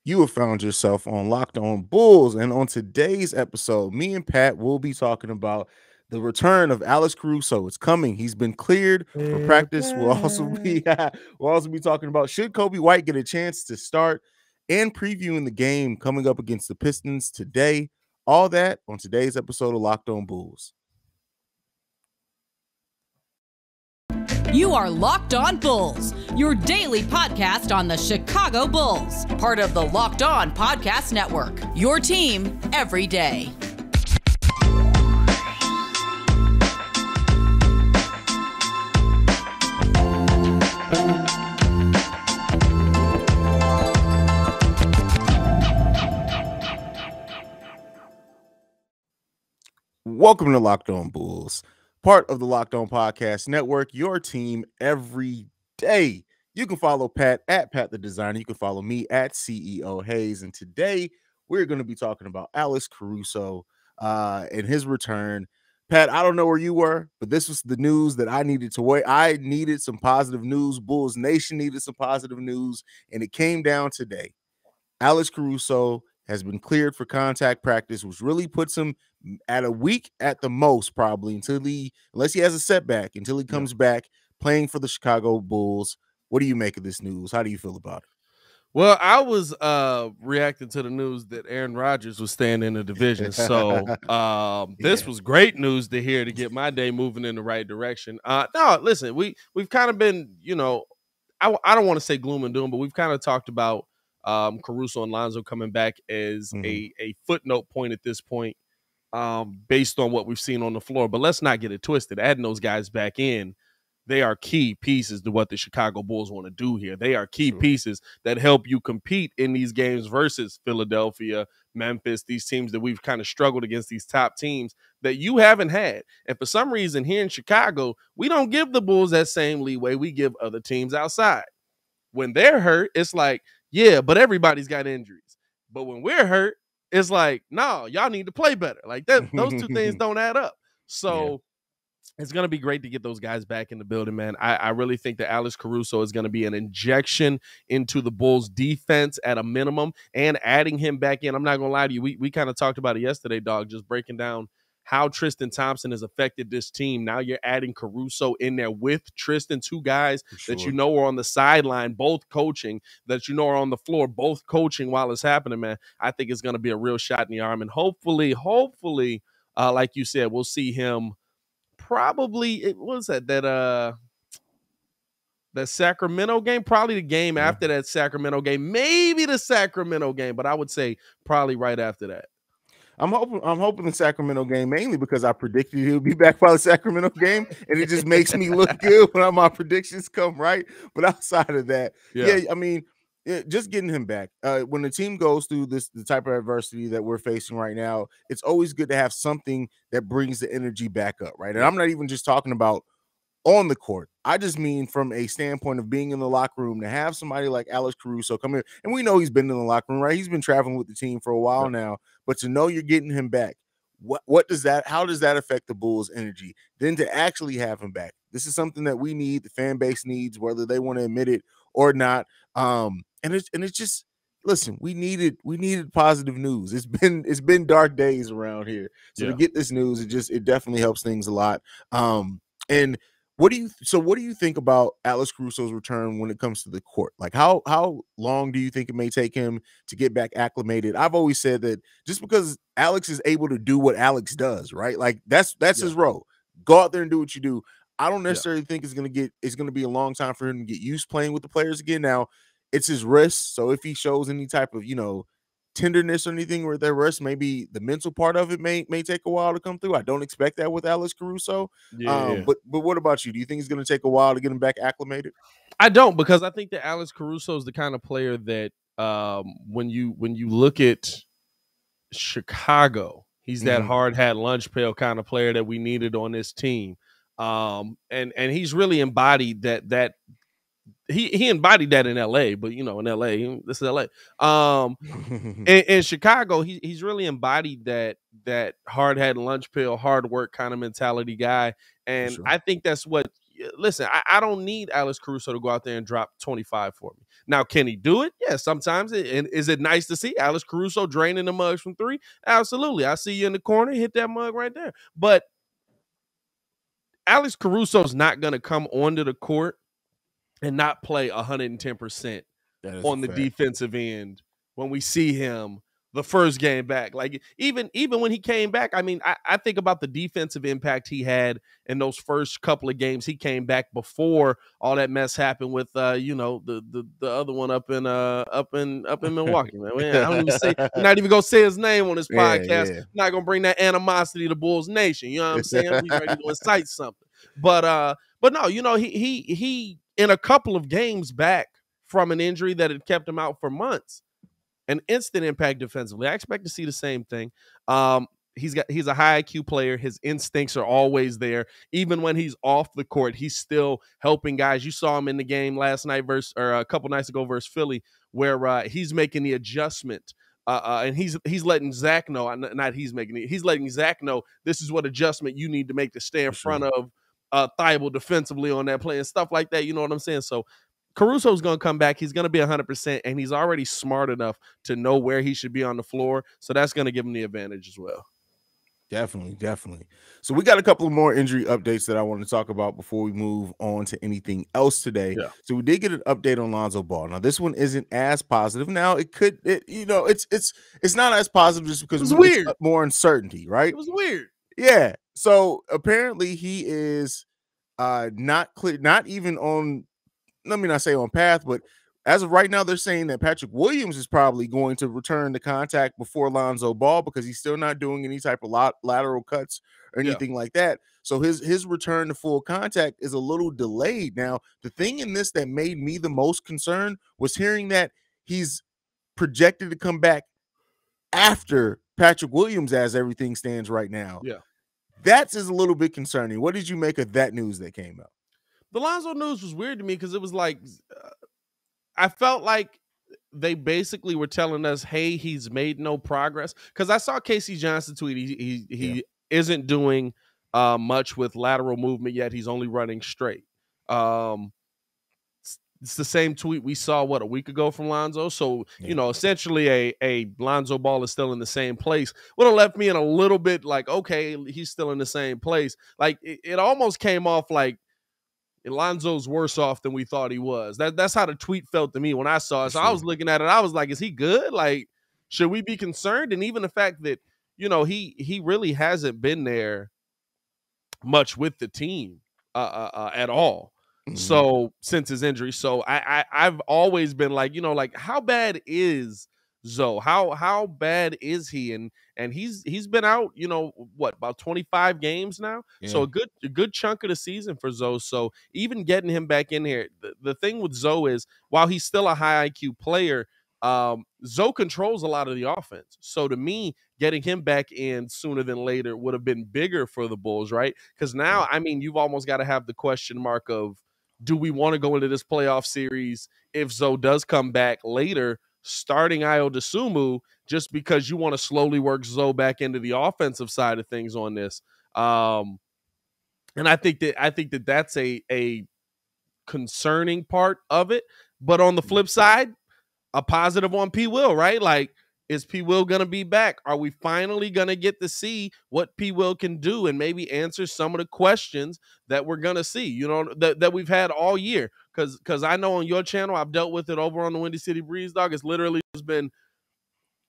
You have found yourself on Locked On Bulls. And on today's episode, me and Pat will be talking about the return of Alex Caruso. It's coming. He's been cleared for practice. We'll also be talking about, should Kobe White get a chance to start, and previewing the game coming up against the Pistons today. All that on today's episode of Locked On Bulls. You are Locked On Bulls, your daily podcast on the Chicago Bulls, part of the Locked On Podcast Network, your team every day. Welcome to Locked On Bulls, part of the Locked On Podcast Network, your team every day. You can follow Pat at Pat the Designer. You can follow me at CEO Haize. And today we're going to be talking about Alex Caruso and his return. Pat, I don't know where you were, but this was the news that I needed to wait. I needed some positive news. Bulls Nation needed some positive news, and it came down today. Alex Caruso has been cleared for contact practice, which really puts him at a week at the most, probably, unless he has a setback, until he comes back playing for the Chicago Bulls. What do you make of this news? How do you feel about it? Well, I was reacting to the news that Aaron Rodgers was staying in the division. So this was great news to hear, to get my day moving in the right direction. No, listen, we've kind of been, I don't want to say gloom and doom, but we've kind of talked about Caruso and Lonzo coming back as a footnote point at this point, based on what we've seen on the floor. But let's not get it twisted. Adding those guys back in, they are key pieces to what the Chicago Bulls want to do here. They are key pieces that help you compete in these games versus Philadelphia, Memphis, these teams that we've kind of struggled against, these top teams that you haven't had. And for some reason here in Chicago, we don't give the Bulls that same leeway we give other teams outside. When they're hurt, it's like, yeah, but everybody's got injuries. But when we're hurt, it's like, no, y'all need to play better. Like that, those two things don't add up. So it's going to be great to get those guys back in the building, man. I really think that Alex Caruso is going to be an injection into the Bulls defense at a minimum, and adding him back in. I'm not going to lie to you. We kind of talked about it yesterday, dog, just breaking down how Tristan Thompson has affected this team. Now you're adding Caruso in there with Tristan, two guys that you know are on the sideline, both coaching, that you know are on the floor, both coaching while it's happening, man. I think it's going to be a real shot in the arm. And hopefully, like you said, we'll see him probably, that Sacramento game, probably the game after that Sacramento game, maybe the Sacramento game, but I would say probably right after that. I'm hoping the Sacramento game, mainly because I predicted he'll be back by the Sacramento game, and it just makes me look good when my predictions come right. But outside of that, I mean, just getting him back. When the team goes through the type of adversity that we're facing right now, it's always good to have something that brings the energy back up, right? And I'm not even just talking about on the court. I just mean from a standpoint of being in the locker room, to have somebody like Alex Caruso come in, and we know he's been in the locker room, right? He's been traveling with the team for a while now, but to know you're getting him back, how does that affect the Bulls' energy? Then to actually have him back, this is something that we need, the fan base needs, whether they want to admit it or not. And it's just, listen, we needed positive news. It's been dark days around here, so to get this news, it definitely helps things a lot. And what do you think about Alex Caruso's return when it comes to the court? Like, how long do you think it may take him to get back acclimated? I've always said that just because Alex is able to do what Alex does, right? Like that's his role. Go out there and do what you do. I don't necessarily think it's going to be a long time for him to get used playing with the players again. Now, it's his wrist, so if he shows any type of, tenderness or anything with their wrist, maybe the mental part of it may take a while to come through. I don't expect that with Alex Caruso. But what about you? Do you think it's going to take a while to get him back acclimated? I don't, because I think that Alex Caruso is the kind of player that when you look at Chicago, he's that hard hat, lunch pail kind of player that we needed on this team. And he's really embodied that. He embodied that in LA, but in LA, this is LA. In Chicago, he's really embodied that hard hat, lunch pail, hard work kind of mentality guy. And I think that's what listen, I don't need Alex Caruso to go out there and drop 25 for me. Now, can he do it? Yeah, sometimes. And is it nice to see Alex Caruso draining the mugs from 3? Absolutely. I see you in the corner, hit that mug right there. But Alex Caruso's not going to come onto the court and not play 110% on the defensive end when we see him the first game back. Like even when he came back, I mean, I think about the defensive impact he had in those first couple of games. He came back before all that mess happened with the other one up in Milwaukee, man. I don't even say, we're not even gonna say his name on this podcast. Yeah. I'm not gonna bring that animosity to Bulls Nation. You know what I'm saying? We ready to incite something. But no, he in a couple of games back from an injury that had kept him out for months. An instant impact defensively. I expect to see the same thing. He's a high IQ player. His instincts are always there. Even when he's off the court, he's still helping guys. You saw him in the game last night a couple nights ago versus Philly, where he's making the adjustment. And he's letting Zach know, he's letting Zach know this is what adjustment you need to make to stay in front of Thibault defensively on that play and stuff like that. You know what I'm saying? So Caruso's going to come back. He's going to be 100%, and he's already smart enough to know where he should be on the floor. So that's going to give him the advantage as well. Definitely. So we got a couple of more injury updates that I want to talk about before we move on to anything else today. Yeah. So we did get an update on Lonzo Ball. Now this one isn't as positive. Now it's not as positive just because it's weird. More uncertainty, right? It was weird. Yeah. So apparently he is not clear, not even on. Let me not say on path, but as of right now, they're saying that Patrick Williams is probably going to return to contact before Lonzo Ball because he's still not doing any type of lateral cuts or anything like that. So his return to full contact is a little delayed. Now, the thing in this that made me the most concerned was hearing that he's projected to come back after Patrick Williams as everything stands right now. Yeah. That's a little bit concerning. What did you make of that news that came out? The Lonzo news was weird to me because it was like I felt like they basically were telling us, hey, he's made no progress. Because I saw Casey Johnson tweet he isn't doing much with lateral movement yet. He's only running straight. It's the same tweet we saw, a week ago from Lonzo. So, essentially a Lonzo Ball is still in the same place. Would have left me in a little bit like, okay, he's still in the same place. Like, it almost came off like Lonzo's worse off than we thought he was. That's how the tweet felt to me when I saw it. So I was looking at it. I was like, is he good? Like, should we be concerned? And even the fact that, he really hasn't been there much with the team at all. Mm-hmm. So since his injury. So I've always been like, like how bad is Zoe? How bad is he? And he's been out, about 25 games now. Yeah. So a good chunk of the season for Zoe. So even getting him back in here, the thing with Zoe is while he's still a high IQ player, Zoe controls a lot of the offense. So to me, getting him back in sooner than later would have been bigger for the Bulls, right? Because now, I mean, you've almost got to have the question mark of, do we want to go into this playoff series if Zoe does come back later, starting Ayo Dosunmu, just because you want to slowly work Zoe back into the offensive side of things on this? And I think that that's a concerning part of it. But on the flip side, a positive on P. Will, right? Like, is P. Will going to be back? Are we finally going to get to see what P. Will can do and maybe answer some of the questions that we're going to see, that we've had all year? Because I know on your channel, I've dealt with it over on the Windy City Breeze, dog. It's literally just been,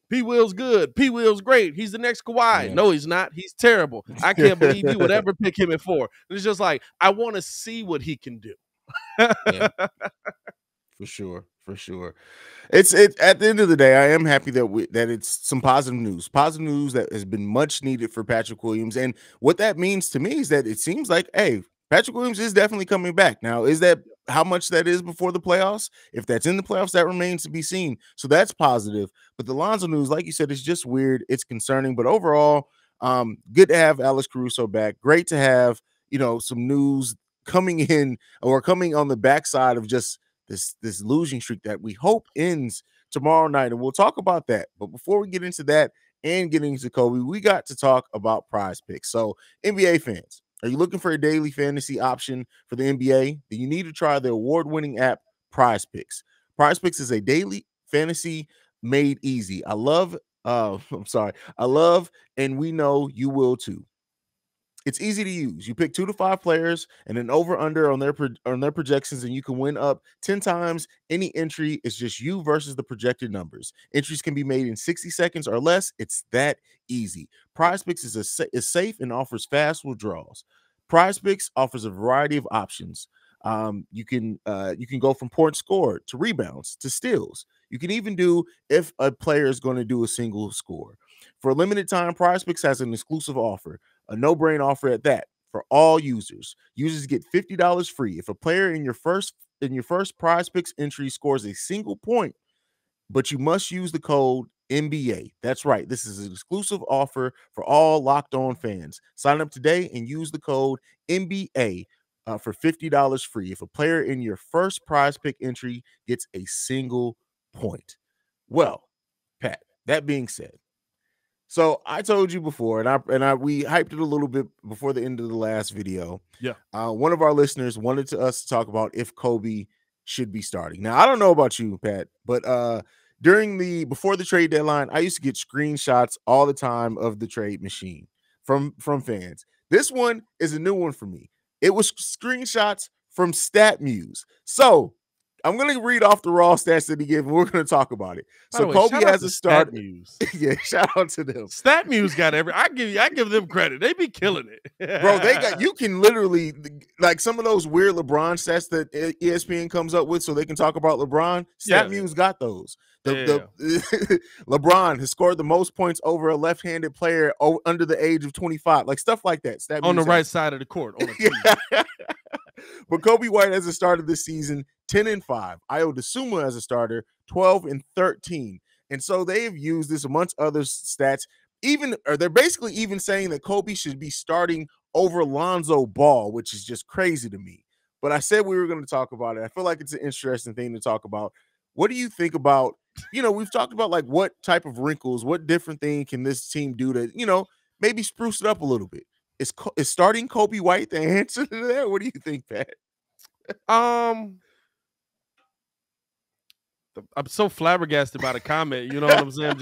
P. Will's good. P. Will's great. He's the next Kawhi. Yeah. No, he's not. He's terrible. I can't believe you would ever pick him at 4. And it's just like, I want to see what he can do. Yeah. For sure. It's at the end of the day, I am happy that it's some positive news that has been much needed for Patrick Williams. And what that means to me is that it seems like, hey, Patrick Williams is definitely coming back. Now, is that how much that is before the playoffs? If that's in the playoffs, that remains to be seen. So that's positive. But the Lonzo news, like you said, is just weird. It's concerning. But overall, good to have Alex Caruso back. Great to have, some news coming in or coming on the backside of just this losing streak that we hope ends tomorrow night. And we'll talk about that. But before we get into that and getting into Kobe, we got to talk about Prize Picks. So NBA fans, Are you looking for a daily fantasy option for the NBA? Then you need to try the award-winning app Prize Picks. Prize Picks is a daily fantasy made easy. I love, and we know you will too. It's easy to use. You pick 2 to 5 players and an over/under on their projections, and you can win up 10 times any entry. It's just you versus the projected numbers. Entries can be made in 60 seconds or less. It's that easy. PrizePicks is safe and offers fast withdrawals. PrizePicks offers a variety of options. You can go from points scored to rebounds to steals. You can even do if a player is going to do a single score. For a limited time, PrizePicks has an exclusive offer, a no-brain offer at that, for all users. Users get $50 free if a player in your first PrizePicks entry scores a single point, but you must use the code NBA. That's right. This is an exclusive offer for all Locked On fans. Sign up today and use the code NBA for $50 free if a player in your first PrizePick entry gets a single point. Well, Pat, that being said, so I told you before, and we hyped it a little bit before the end of the last video. Yeah. One of our listeners wanted us to talk about if Kobe should be starting. Now, I don't know about you, Pat, but before the trade deadline, I used to get screenshots all the time of the trade machine from fans. This one is a new one for me. It was screenshots from StatMuse. So I'm going to read off the raw stats that he gave, and we're going to talk about it. So Kobe has a start. Yeah, shout out to them. StatMuse got I give them credit. They be killing it. Bro, you can literally, like, some of those weird LeBron stats that ESPN comes up with so they can talk about LeBron. StatMuse got those. LeBron has scored the most points over a left-handed player under the age of 25, like stuff like that. StatMuse on the right side of the court. On But Kobe White has started this season 10-5. Ayo Dosunmu as a starter 12-13. And so they've used this amongst other stats. They're basically even saying that Kobe should be starting over Lonzo Ball, which is just crazy to me. But I said we were going to talk about it. I feel like it's an interesting thing to talk about. What do you think about, we've talked about like what type of wrinkles, what different thing can this team do to, maybe spruce it up a little bit? Is starting Kobe White the answer to that? What do you think, Pat? I'm so flabbergasted by the comment. You know what I'm saying?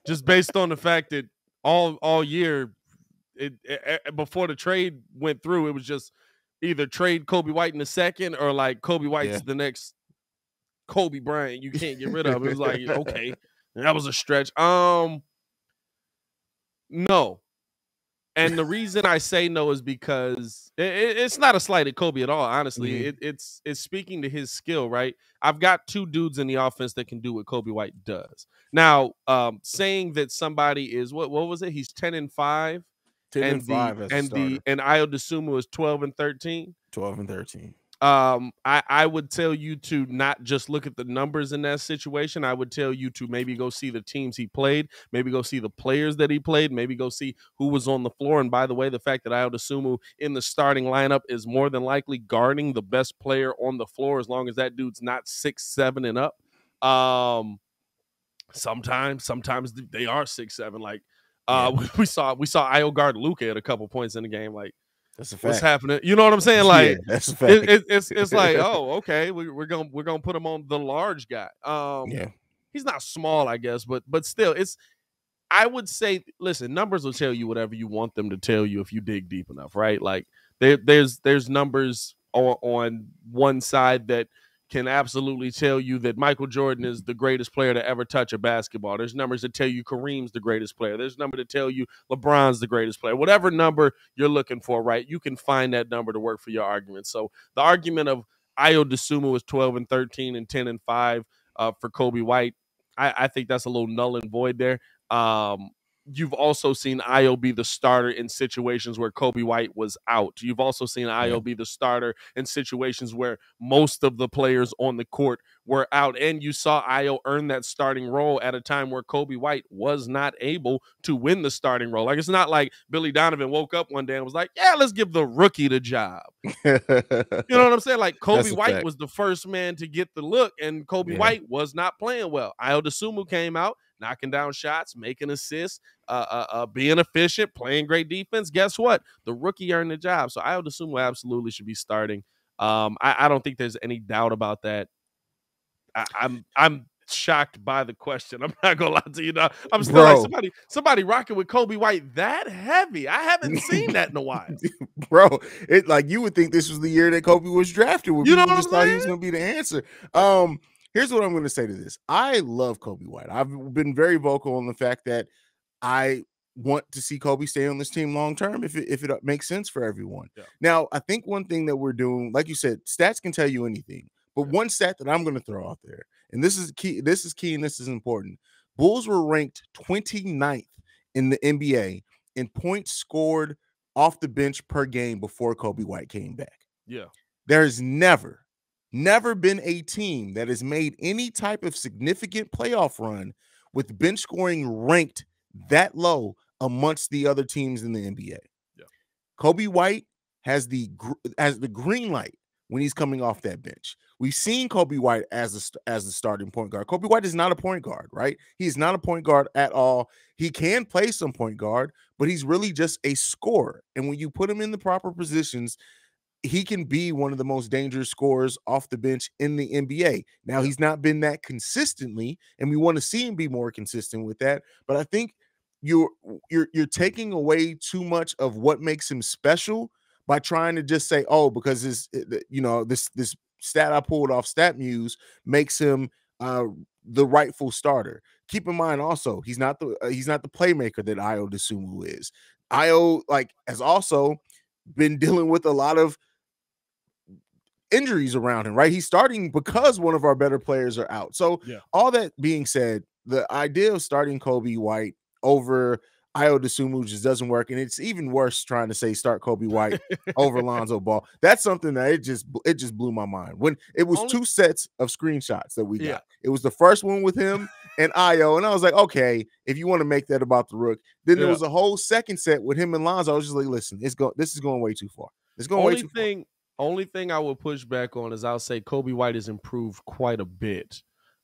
Just based on the fact that all year, before the trade went through, it was just either trade Kobe White in the second or like Kobe White's the next Kobe Bryant you can't get rid of. It was like, okay, that was a stretch. No. And the reason I say no is because it's not a slight at Kobe at all, honestly. Mm-hmm. It's speaking to his skill, right? I've got 2 dudes in the offense that can do what Kobe White does. Now, saying that somebody is what was it? He's 10-5. 10-5 and Ayo Dosunmu is 12-13. 12-13. I would tell you to not just look at the numbers in that situation. I would tell you to maybe go see the teams he played, maybe go see the players that he played, maybe go see who was on the floor. And by the way, the fact that Ayo Dosunmu in the starting lineup is more than likely guarding the best player on the floor, as long as that dude's not 6'7" and up. Sometimes they are 6'7". Like we saw Ayo guard Luka at a couple points in the game. Like, that's a fact. What's happening? You know what I'm saying? Like, that's a fact. It's like, oh, okay, we're gonna put him on the large guy. He's not small, I guess, but still, I would say, listen, numbers will tell you whatever you want them to tell you if you dig deep enough, right? Like, there's numbers on one side that can absolutely tell you that Michael Jordan is the greatest player to ever touch a basketball. There's numbers that tell you Kareem's the greatest player. There's a number to tell you LeBron's the greatest player. Whatever number you're looking for, right, you can find that number to work for your argument. So the argument of Ayo Dosunmu is 12-13 and 10-5 for Kobe White, I think that's a little null and void there. You've also seen Ayo be the starter in situations where Kobe White was out. You've also seen Ayo be the starter in situations where most of the players on the court were out. And you saw Ayo earn that starting role at a time where Kobe White was not able to win the starting role. Like, it's not like Billy Donovan woke up one day and was like, yeah, let's give the rookie the job. You know what I'm saying? Like, Kobe White was the first man to get the look, and Kobe White was not playing well. Ayo Dosunmu came out, knocking down shots, making assists, being efficient, playing great defense. Guess what? The rookie earned the job. So Ayo Dosunmu absolutely should be starting. I don't think there's any doubt about that. I'm shocked by the question. I'm not gonna lie to you. Now. I'm still like somebody rocking with Kobe White that heavy. I haven't seen that in a while, bro. It like you would think this was the year that Kobe was drafted. When people just thought he was gonna be the answer. Here's what I'm gonna say to this. I love Kobe White. I've been very vocal on the fact that I want to see Kobe stay on this team long term if it makes sense for everyone. Yeah. Now, I think one thing that we're doing, like you said, stats can tell you anything. But one stat that I'm going to throw out there, and this is key, and this is important. Bulls were ranked 29th in the NBA in points scored off the bench per game before Kobe White came back. Yeah. There's never been a team that has made any type of significant playoff run with bench scoring ranked that low amongst the other teams in the NBA. Yeah. Kobe White has the green light when he's coming off that bench. We've seen Kobe White as the starting point guard. Kobe White is not a point guard, right? He's not a point guard at all. He can play some point guard, but he's really just a scorer. And when you put him in the proper positions, he can be one of the most dangerous scorers off the bench in the NBA. Now, he's not been that consistently, and we want to see him be more consistent with that. But I think you're taking away too much of what makes him special by trying to just say, oh, because this stat I pulled off StatMuse makes him the rightful starter. Keep in mind also, he's not the playmaker that Ayo Dosunmu is. Ayo has also been dealing with a lot of injuries around him, right? He's starting because one of our better players are out. So all that being said, the idea of starting Kobe White over Ayo Dosunmu just doesn't work, and it's even worse trying to say start Kobe White over Lonzo Ball. That's something that it just blew my mind when it was two sets of screenshots that we got. It was the first one with him and Ayo, and I was like, okay, if you want to make that about the rook, then there was a whole second set with him and Lonzo. I was just like, listen, this is going way too far. It's going way too far. Only thing I will push back on is I'll say Kobe White has improved quite a bit.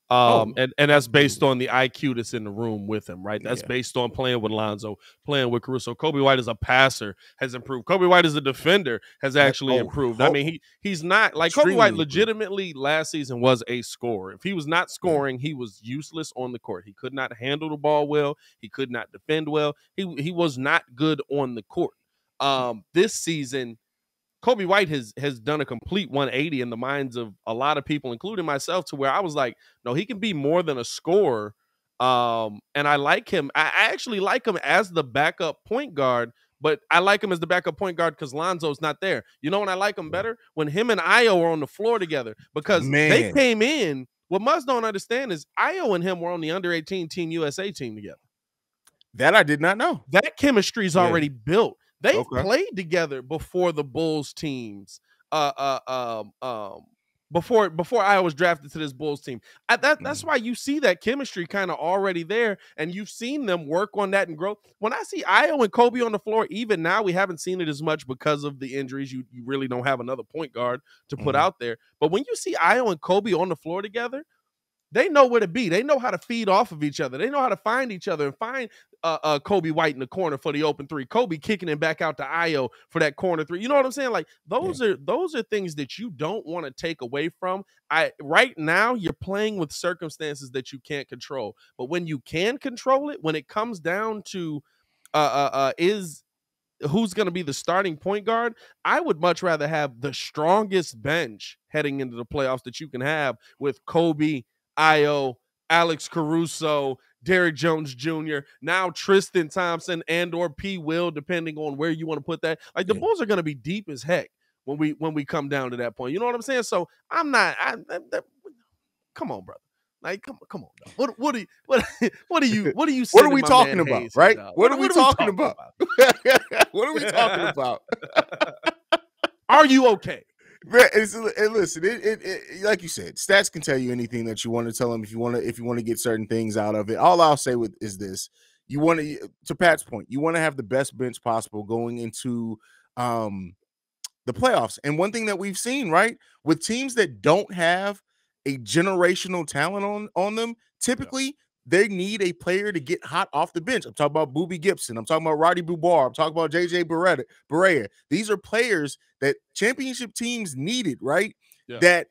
And that's based on the IQ that's in the room with him, right? That's based on playing with Lonzo, playing with Caruso. Kobe White as a passer has improved. Kobe White as a defender has actually improved. I mean, he's not like Kobe White legitimately last season was a scorer. If he was not scoring, he was useless on the court. He could not handle the ball well. He could not defend well. He was not good on the court. This season, Kobe White has done a complete 180 in the minds of a lot of people, including myself, to where I was like, no, he can be more than a scorer. And I like him. I actually like him as the backup point guard, but I like him as the backup point guard because Lonzo's not there. You know when I like him better? When him and Ayo are on the floor together, because they came in. What Muzz don't understand is Ayo and him were on the under-18 Team USA team together. That I did not know. That chemistry is already built. They played together before the Bulls teams. Before I was drafted to this Bulls team. That's why you see that chemistry kind of already there, and you've seen them work on that and grow. When I see Ayo and Kobe on the floor, even now we haven't seen it as much because of the injuries. You really don't have another point guard to put out there. But when you see Ayo and Kobe on the floor together, they know where to be. They know how to feed off of each other. They know how to find each other and find Kobe White in the corner for the open three. Kobe kicking it back out to Ayo for that corner three. You know what I'm saying? Like those are things that you don't want to take away from. Right now you're playing with circumstances that you can't control. But when you can control it, when it comes down to who's going to be the starting point guard, I would much rather have the strongest bench heading into the playoffs that you can have with Kobe, Ayo, Alex Caruso, Derrick Jones Jr., now Tristan Thompson and or P. Will, depending on where you want to put that. Like the Bulls are going to be deep as heck when we come down to that point. You know what I'm saying? So I'm not. Come on, brother. Like come on. What are you? What are we talking about? Haize, right? What are we talking about? What are we talking about? Are you okay? And listen, it like you said, stats can tell you anything that you want to tell them if you want to get certain things out of it. All I'll say is this: you want to Pat's point, you want to have the best bench possible going into the playoffs. And one thing that we've seen, right, with teams that don't have a generational talent on them, typically they need a player to get hot off the bench. I'm talking about Boobie Gibson. I'm talking about Roddy Bubar. I'm talking about JJ Barea. These are players that championship teams needed, right? Yeah. That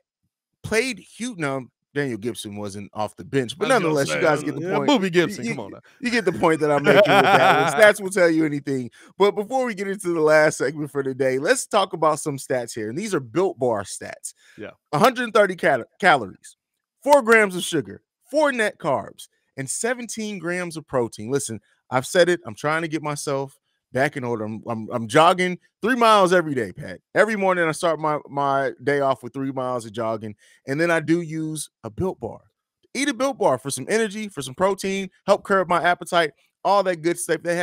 played huge. Now, Daniel Gibson wasn't off the bench, but nonetheless, you guys get the point. Boobie Gibson, come on now. You get the point that I'm making with that one. Stats will tell you anything. But before we get into the last segment for today, let's talk about some stats here. And these are Built Bar stats. Yeah. 130 calories, 4 grams of sugar, 4 net carbs, and 17 grams of protein. Listen, I've said it. I'm trying to get myself back in order. I'm jogging 3 miles every day, Pat. Every morning I start my day off with 3 miles of jogging, and then I do use a Built Bar. Eat a Built Bar for some energy, for some protein, help curb my appetite, all that good stuff. They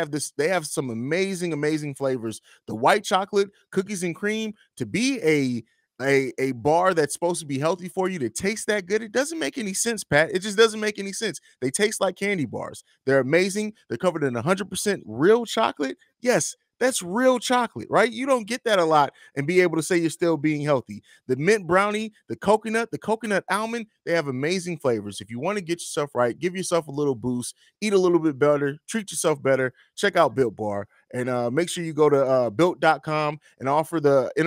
have some amazing flavors. The white chocolate, cookies and cream, to be a bar that's supposed to be healthy for you, to taste that good, it doesn't make any sense, Pat. It just doesn't make any sense. They taste like candy bars. They're amazing. They're covered in 100% real chocolate. Yes, that's real chocolate, right? You don't get that a lot and be able to say you're still being healthy. The mint brownie, the coconut almond, they have amazing flavors. If you want to get yourself right, give yourself a little boost, eat a little bit better, treat yourself better, check out Built Bar. And make sure you go to built.com and enter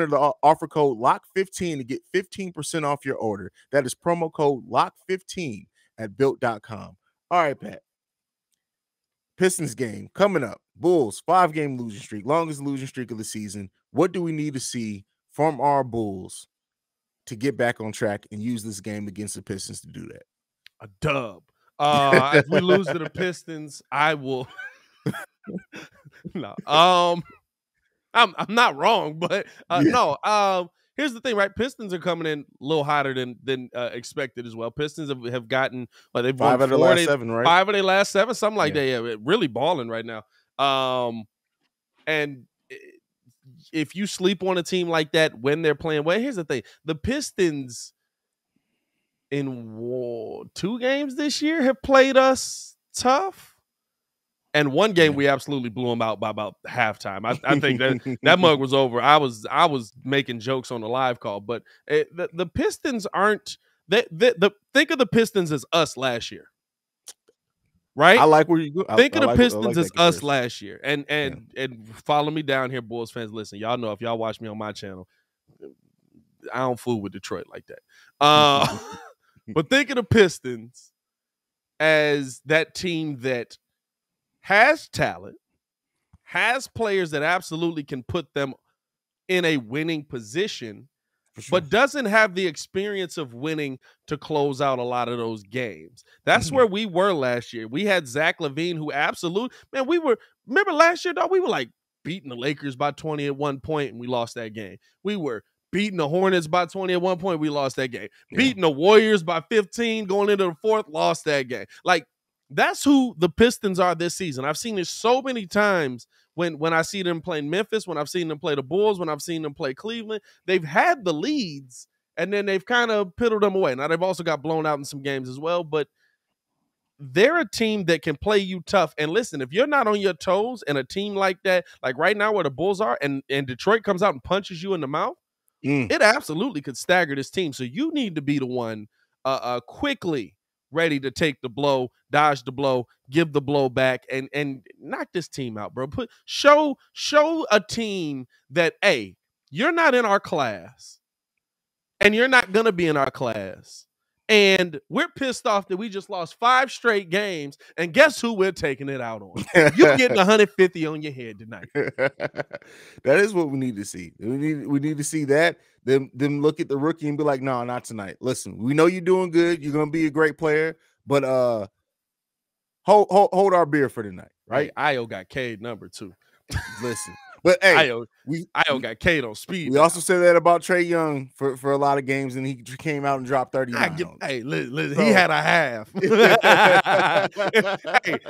the offer code LOCK15 to get 15% off your order. That is promo code LOCK15 at built.com. All right, Pat. Pistons game coming up. Bulls, 5-game losing streak, longest losing streak of the season. What do we need to see from our Bulls to get back on track and use this game against the Pistons to do that? A dub. If we lose to the Pistons, I will. No, I'm not wrong, but no. Here's the thing, right? Pistons are coming in a little hotter than expected as well. Pistons have gotten they've won 5 of their last 7, right? 5 of their last 7, something like that. Yeah, really balling right now. And if you sleep on a team like that when they're playing well, here's the thing: the Pistons in 2 games this year have played us tough. And 1 game we absolutely blew them out by about halftime. I think that mug was over. I was making jokes on the live call, but the Pistons aren't. Think of the Pistons as us last year, right? I like where you go. Think of the Pistons as us last year, and follow me down here, Bulls fans. Listen, y'all know if y'all watch me on my channel, I don't fool with Detroit like that. But think of the Pistons as that team that has talent, has players that absolutely can put them in a winning position, but doesn't have the experience of winning to close out a lot of those games. That's where we were last year. We had Zach LaVine, who remember last year, dog, we were like beating the Lakers by 20 at one point, and we lost that game. We were beating the Hornets by 20 at one point, we lost that game. Yeah. Beating the Warriors by 15, going into the 4th, lost that game. Like, that's who the Pistons are this season. I've seen it so many times when I see them playing Memphis, when I've seen them play the Bulls, when I've seen them play Cleveland. They've had the leads, and then they've kind of piddled them away. Now, they've also got blown out in some games as well, but they're a team that can play you tough. And listen, if you're not on your toes and a team like that, like right now where the Bulls are, and Detroit comes out and punches you in the mouth, it absolutely could stagger this team. So you need to be the one quickly ready to take the blow, dodge the blow, give the blow back, and knock this team out, bro. Show a team that, hey, you're not in our class, and you're not going to be in our class. And we're pissed off that we just lost 5 straight games, and guess who we're taking it out on? You're getting 150 on your head tonight. That is what we need to see. We need to see that. Them look at the rookie and be like, no, not tonight. Listen, we know you're doing good. You're going to be a great player, but hold our beer for tonight, right? Hey, Io got Cade number 2. Listen. But hey, Io got Cade on speed. We also said that about Trae Young for a lot of games, and he came out and dropped 39. Listen, he had a half.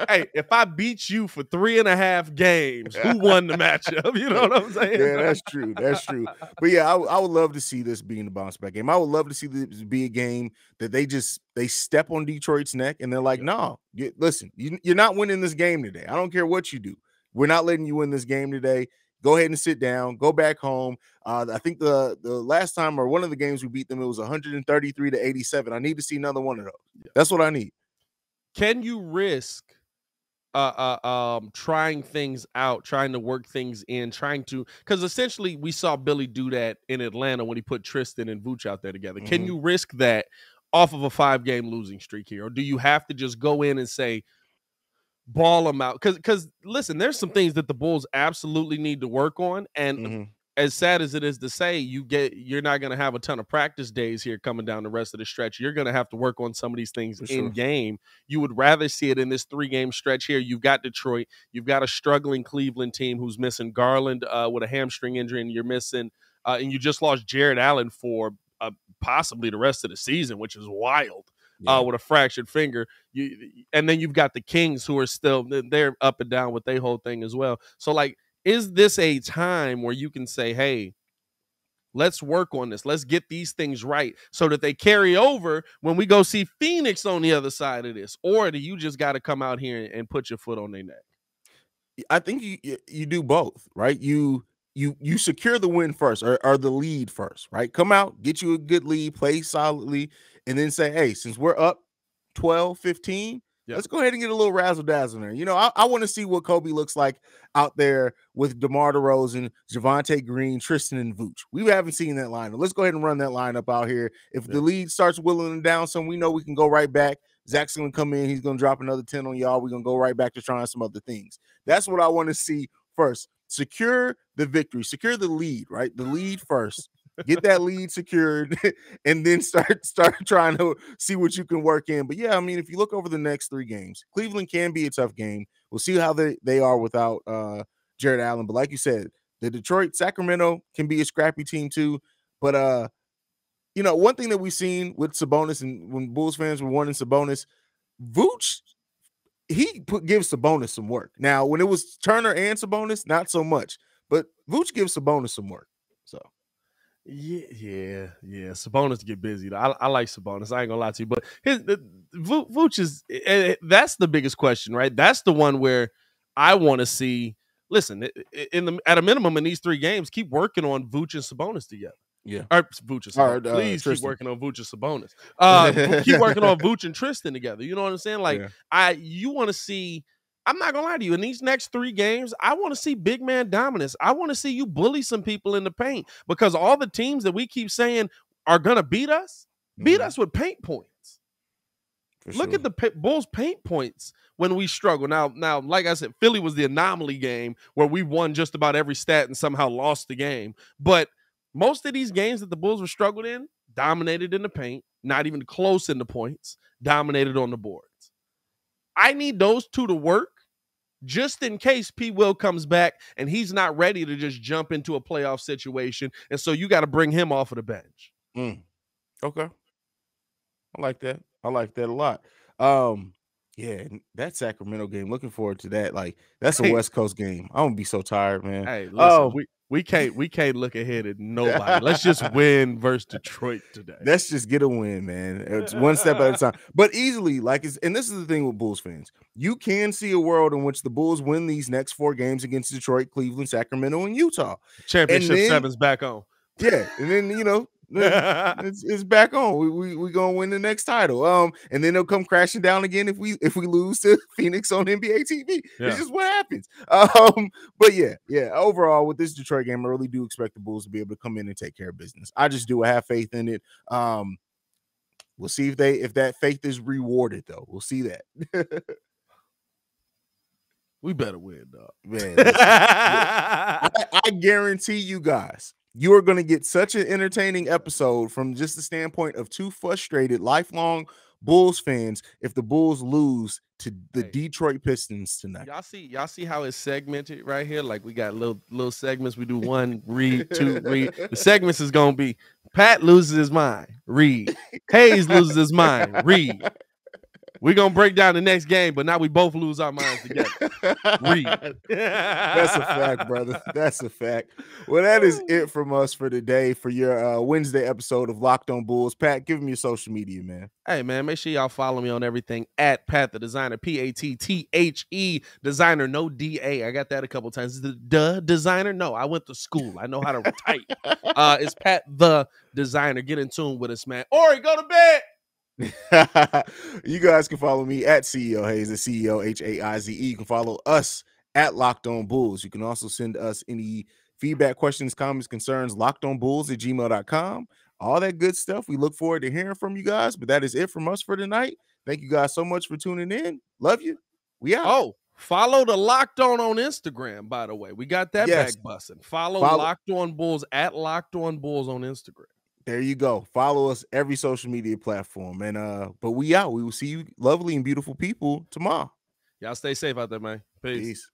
hey, if I beat you for 3.5 games, who won the matchup? You know what I'm saying? Yeah, that's true. That's true. But yeah, I would love to see this being a bounce back game. I would love to see this be a game that they step on Detroit's neck and they're like, no, listen, you're not winning this game today. I don't care what you do. We're not letting you win this game today. Go ahead and sit down. Go back home. I think the last time or one of the games we beat them, it was 133-87. I need to see another one of those. That's what I need. can you risk trying things out, trying to work things in, because essentially we saw Billy do that in Atlanta when he put Tristan and Vooch out there together. Mm-hmm. Can you risk that off of a 5-game losing streak here? Or do you have to just go in and say, ball them out? Because listen, there's some things that the Bulls absolutely need to work on. And as sad as it is to say, you're not going to have a ton of practice days here coming down the rest of the stretch. You're going to have to work on some of these things in game. You would rather see it in this 3-game stretch here. You've got Detroit. You've got a struggling Cleveland team who's missing Garland with a hamstring injury, and you're missing and you just lost Jared Allen for possibly the rest of the season, which is wild. With a fractured finger. And then you've got the Kings who are still, they're up and down with their whole thing as well. So, like, is this a time where you can say, hey, let's work on this. Let's get these things right so that they carry over when we go see Phoenix on the other side of this? Or do you just got to come out here and put your foot on their neck? I think you do both, right? You secure the win first or the lead first, right? Come out, get you a good lead, play solidly, and then say, hey, since we're up 12, 15, let's go ahead and get a little razzle-dazzle there. You know, I want to see what Kobe looks like out there with DeMar DeRozan, Javonte Green, Tristan, and Vooch. We haven't seen that lineup. Let's go ahead and run that lineup out here. If the lead starts whittling down some, we know we can go right back. Zach's going to come in. He's going to drop another 10 on y'all. We're going to go right back to trying some other things. That's what I want to see first. Secure the victory. Secure the lead, right? The lead first. Get that lead secured and then start trying to see what you can work in. But yeah, I mean, if you look over the next 3 games, Cleveland can be a tough game. We'll see how they are without Jared Allen. But like you said, the Detroit, Sacramento can be a scrappy team too. But you know, one thing that we've seen with Sabonis, and when Bulls fans were wanting Sabonis, Vooch, he gives Sabonis some work. Now, when it was Turner and Sabonis, not so much. But Vooch gives Sabonis some work. So. Yeah. Sabonis get busy. I like Sabonis. I ain't gonna lie to you, but Vooch is that's the biggest question, right? That's the one where I want to see. Listen, at a minimum in these 3 games, keep working on Vooch and Sabonis together. Yeah, or Vooch and Sabonis. Please keep working on Vooch and Sabonis. Keep working on Vooch and Tristan together. You know what I'm saying? Like you want to see. I'm not going to lie to you. In these next 3 games, I want to see big man dominance. I want to see you bully some people in the paint, because all the teams that we keep saying are going to beat us with paint points. Look at the Bulls' paint points when we struggle. Now, like I said, Philly was the anomaly game where we won just about every stat and somehow lost the game. But most of these games that the Bulls were struggled in, dominated in the paint, not even close in the points, dominated on the boards. I need those 2 to work just in case P. Will comes back and he's not ready to just jump into a playoff situation. And so you got to bring him off of the bench. Okay. I like that. I like that a lot. Yeah, that Sacramento game, looking forward to that. Like, that's a West Coast game. I'm gonna be so tired, man. Hey, listen, we can't look ahead at nobody. Let's just win versus Detroit today. Let's just get a win, man. It's one step at a time. But easily, and this is the thing with Bulls fans. You can see a world in which the Bulls win these next 4 games against Detroit, Cleveland, Sacramento, and Utah. Championship 7's back on. Yeah, and then, you know, it's back on. We gonna win the next title. And then they'll come crashing down again if we lose to Phoenix on NBA TV. Yeah. It's just what happens. But yeah. Overall, with this Detroit game, I really do expect the Bulls to be able to come in and take care of business. I just do have faith in it. We'll see if that faith is rewarded, though. We'll see that. We better win, dog. Man, I guarantee you guys, you are going to get such an entertaining episode from just the standpoint of 2 frustrated, lifelong Bulls fans if the Bulls lose to the Detroit Pistons tonight. Y'all see how it's segmented right here? Like, we got little segments. We do 1, read, 2, read. The segments is going to be Pat loses his mind, read. Haize loses his mind, read. We're going to break down the next game, but now we both lose our minds together. Read. That's a fact, brother. That's a fact. Well, that is it from us for today for your Wednesday episode of Locked On Bulls. Pat, give me your social media, man. Hey, man, make sure y'all follow me on everything at Pat the Designer, P-A-T-T-H-E Designer, no D-A. I got that a couple times. Is the Designer? No, I went to school. I know how to type. It's Pat the Designer. Get in tune with us, man. Ori, go to bed. You guys can follow me at CEO Haize, the CEO Haize. You can follow us at Locked On Bulls. You can also send us any feedback, questions, comments, concerns, lockedonbulls@gmail.com. All that good stuff. We look forward to hearing from you guys. But that is it from us for tonight. Thank you guys so much for tuning in. Love you. We out. Oh, follow the Locked On Instagram, by the way. We got that back busting. Follow Locked On Bulls at Locked On Bulls on Instagram. There you go. Follow us every social media platform. And but we out. We will see you lovely and beautiful people tomorrow. Y'all stay safe out there, man. Peace.